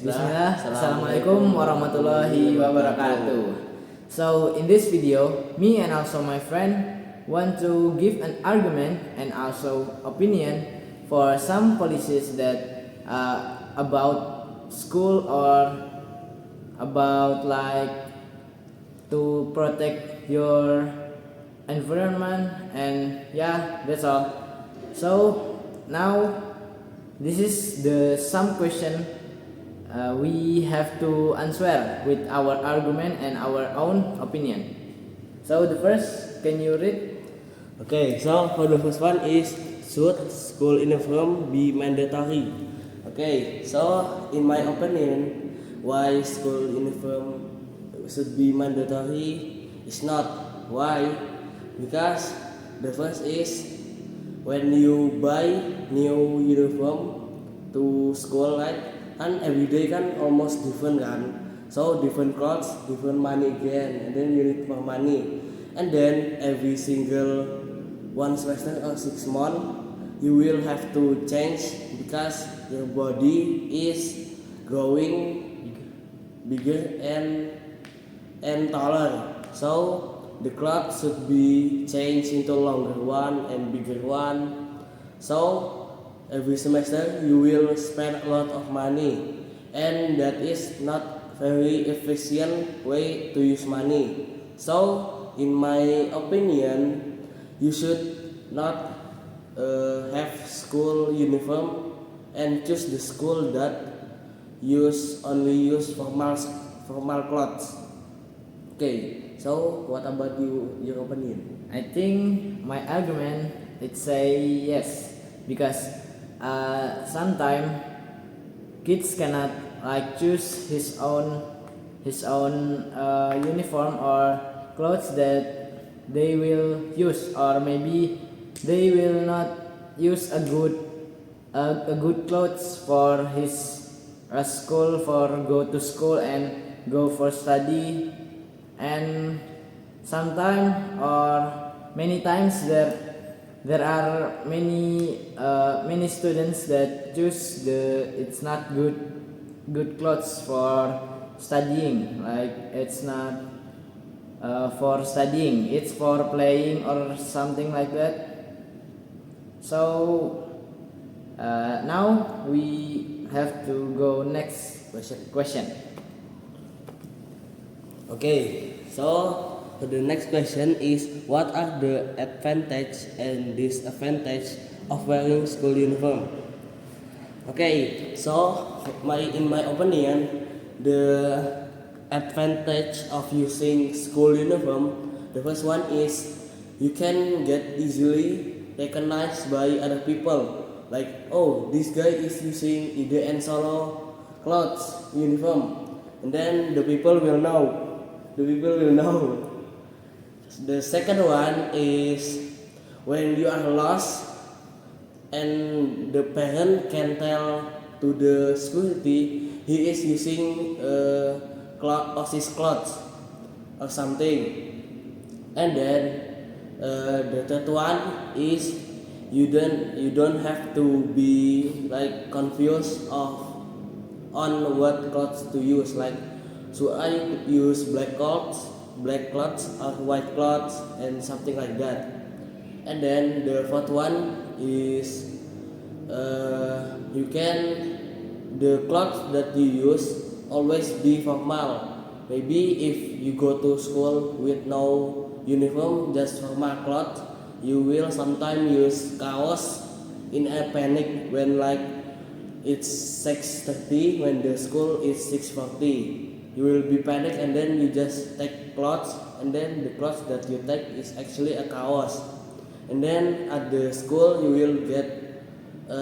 Bismillah. Assalamualaikum warahmatullahi wabarakatuh. So in this video, me and also my friend want to give an argument and also opinion for some policies that about school or about like to protect your environment, and yeah, that's all. So now this is the some question we have to answer with our argument and our own opinion. So the first, can you read? Okay, so for the first one is, should school uniform be mandatory? Okay, so in my opinion, why school uniform should be mandatory is not. Why? Because the first is, when you buy new uniform to school, right? And every day kan almost different kan. So different clothes, different money again, and then you need more money. And then every single one semester or 6 months, you will have to change because your body is growing bigger and taller. So the clothes should be changed into longer one and bigger one. So every semester you will spend a lot of money, and that is not very efficient way to use money. So in my opinion, you should not have school uniform and choose the school that only use formal clothes. Okay, so what about your opinion? I think my argument it say yes, because sometimes kids cannot like choose his own uniform or clothes that they will use, or maybe they will not use a good clothes for his school, for go to school and go for study. And sometimes or many times there are many students that choose it's not good clothes for studying, like it's not for studying, it's for playing or something like that. So now we have to go next question. Okay, so the next question is, what are the advantage and disadvantage of wearing school uniform? Okay, so in my opinion, the advantage of using school uniform, the first one is you can get easily recognized by other people. Like, oh, this guy is using IDN Solo clothes uniform, and then the people will know. The second one is, when you are lost and the parent can tell to the security he is using office clothes or something. And then the third one is, you don't have to be like confused on what clothes to use, like, so I use black clothes or white clothes and something like that. And then the fourth one is, the clothes that you use always be formal. Maybe if you go to school with no uniform, just formal clothes, you will sometimes use chaos in a panic when like it's 6:30 when the school is 6:40. You will be panic, and then you just take clothes, and then the clothes that you take is actually a chaos. And then at the school you will get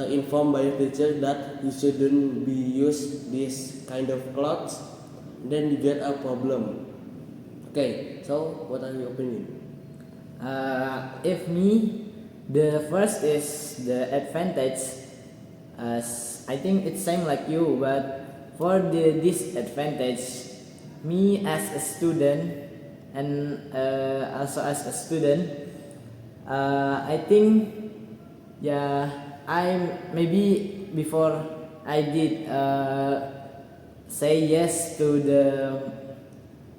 informed by your teacher that you shouldn't be use this kind of clothes, and then you get a problem. Okay, so what are your opinion? If me, the first is the advantage. I think it's same like you, but for the disadvantage, me as a student and also as a student, I think, yeah, I maybe before I did say yes to the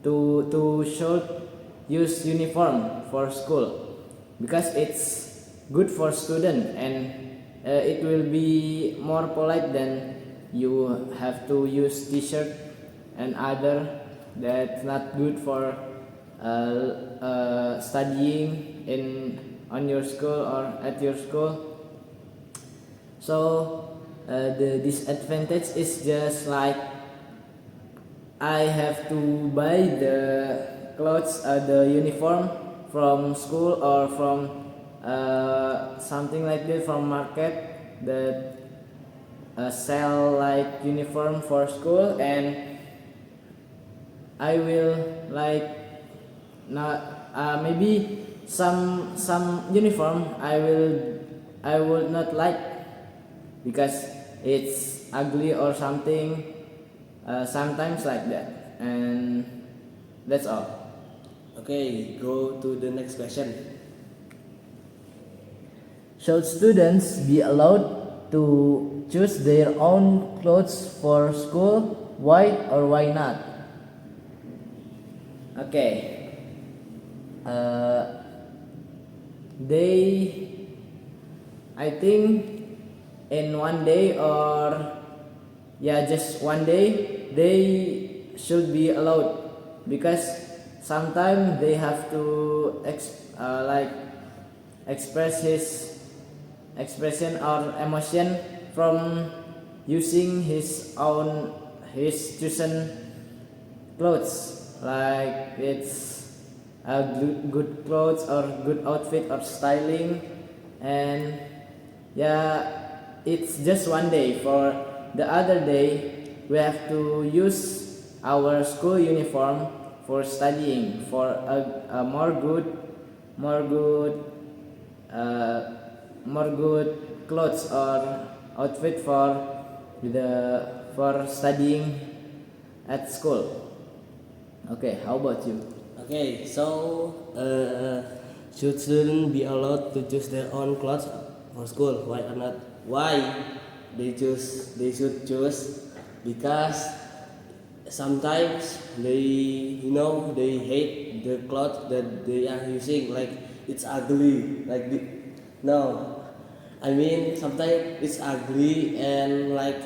to should use uniform for school because it's good for student and it will be more polite than you have to use t-shirt and other that's not good for studying in on your school or at your school. So the disadvantage is just like I have to buy the clothes, the uniform from school or from something like that from market that sell like uniform for school, and I will like not maybe some uniform I would not like because it's ugly or something, sometimes like that, and that's all. Okay, go to the next question. Should students be allowed to choose their own clothes for school? Why or why not? Okay. They, I think, in one day or yeah, just one day, they should be allowed because sometimes they have to like express his expression or emotion from using his chosen clothes, like it's a good clothes or good outfit or styling, and yeah, it's just one day. For the other day we have to use our school uniform for studying for a more good uh, more good clothes or outfit for studying at school. Okay, how about you? Okay, so should students be allowed to choose their own clothes for school? Why or not? Why they choose? They should choose because sometimes they hate the clothes that they are using. Like it's ugly. No, I mean sometimes it's ugly and like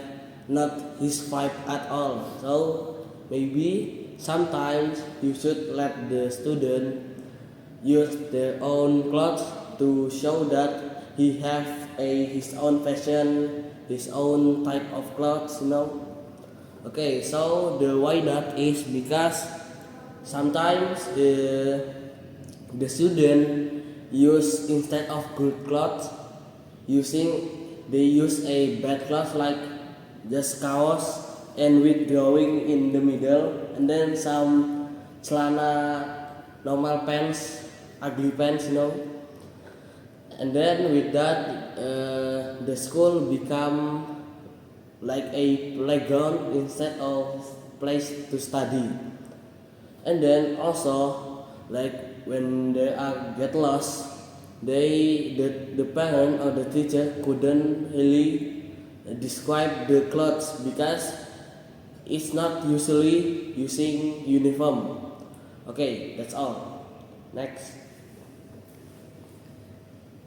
not his vibe at all. So maybe sometimes you should let the student use their own clothes to show that he have his own fashion, his own type of clothes. Okay, so the why not is because sometimes the student use instead of good clothes they use a bad cloth like just kaos and with drawing in the middle, and then some celana normal pants, ugly pants. And then with that the school become like a playground instead of place to study. And then also like when they are get lost, the parent or the teacher couldn't really describe the clothes because it's not usually using uniform. Okay, that's all. Next.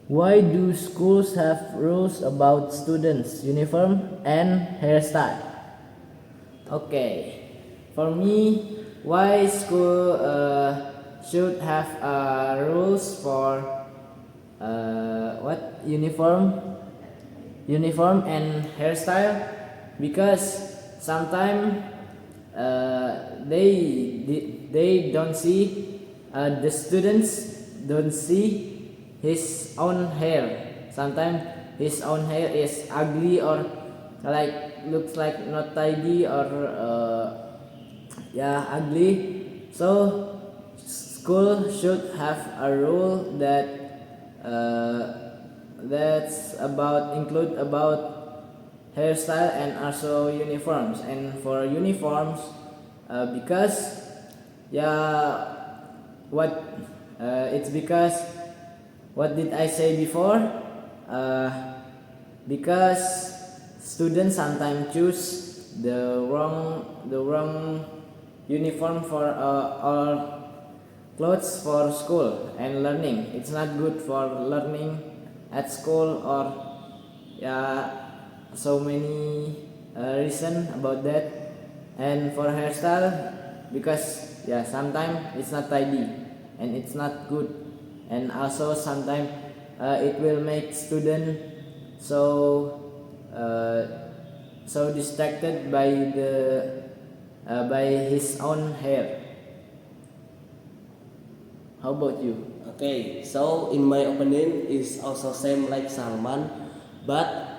Why do schools have rules about students' uniform and hairstyle? Okay, for me, why school should have rules for what uniform and hairstyle? Because sometimes they don't see the students don't see his own hair. Sometimes his own hair is ugly or like looks like not tidy or yeah, ugly. So school should have a rule that that's about include about hairstyle and also uniforms. And for uniforms, because yeah, what it's because what did I say before? Uh, because students sometimes choose the wrong uniform for or clothes for school and learning. It's not good for learning at school, or so many reason about that. And for hairstyle, because sometimes it's not tidy and it's not good, and also sometimes it will make student so distracted by his own hair. How about you? Okay, so in my opinion is also same like Salman, but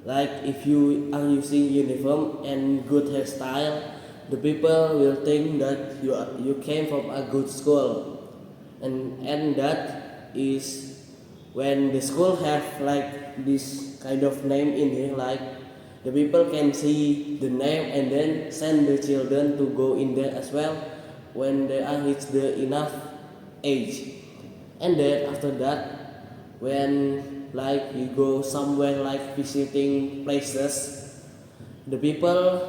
like if you are using uniform and good hairstyle, the people will think that you came from a good school, and that is when the school have like this kind of name in here, like the people can see the name and then send the children to go in there as well when they are reach the enough age. And then after that, when like you go somewhere like visiting places, the people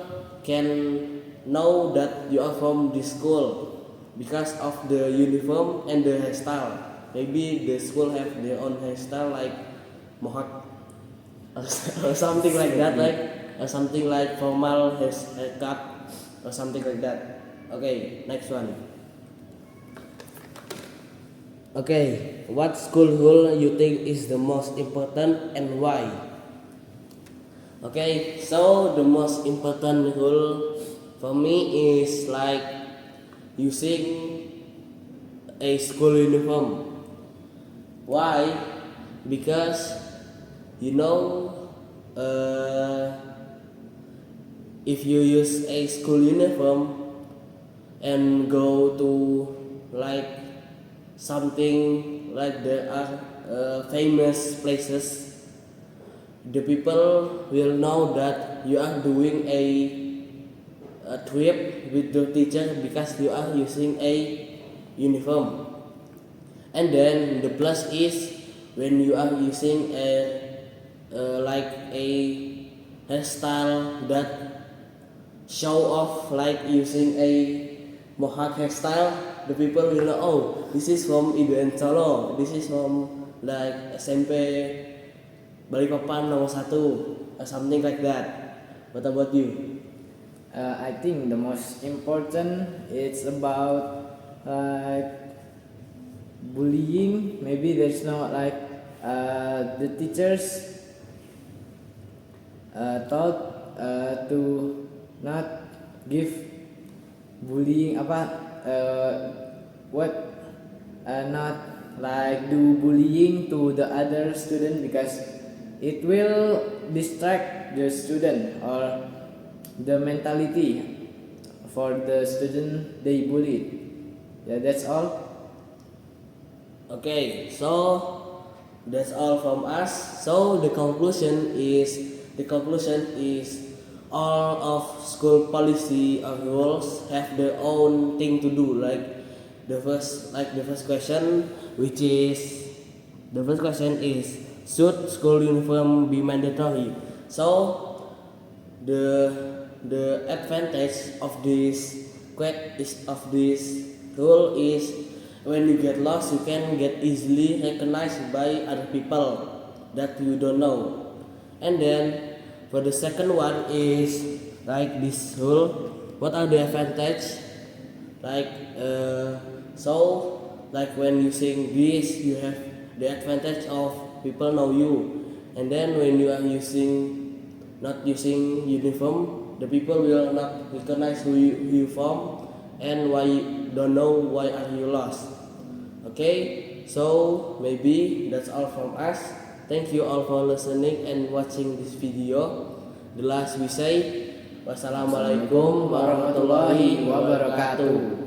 can know that you are from this school because of the uniform and the hairstyle. Maybe the school have their own hairstyle like mohawk or something like that, like something like formal haircut or something like that. Okay, next one. Okay, what school rule you think is the most important and why? Okay, so the most important rule for me is like using a school uniform. Why? Because if you use a school uniform and go to like something like there are famous places, the people will know that you are doing a trip with the teacher because you are using a uniform. And then the plus is when you are using like a hairstyle that show off, like using a mohawk hairstyle, the people will know, oh, this is from IDN Solo, this is from like SMP Balikpapan nomor 1, or something like that. What about you? I think the most important is about bullying. Maybe there's no like the teachers taught to not give bullying not like do bullying to the other student, because it will distract the student or the mentality for the student they bullied. That's all. Okay, so that's all from us. So the conclusion is all of school policy or rules have their own thing to do. Like the first question, which is the first question is, should school uniform be mandatory? So the advantage of this rule is when you get lost, you can get easily recognized by other people that you don't know. And then for the second one is like this rule, what are the advantage? Like like when using this, you have the advantage of people know you. And then when you are not using uniform, the people will not recognize who you from and why you don't know why are you lost. Okay, so maybe that's all from us. Thank you all for listening and watching this video. The last we say, wassalamualaikum warahmatullahi wabarakatuh.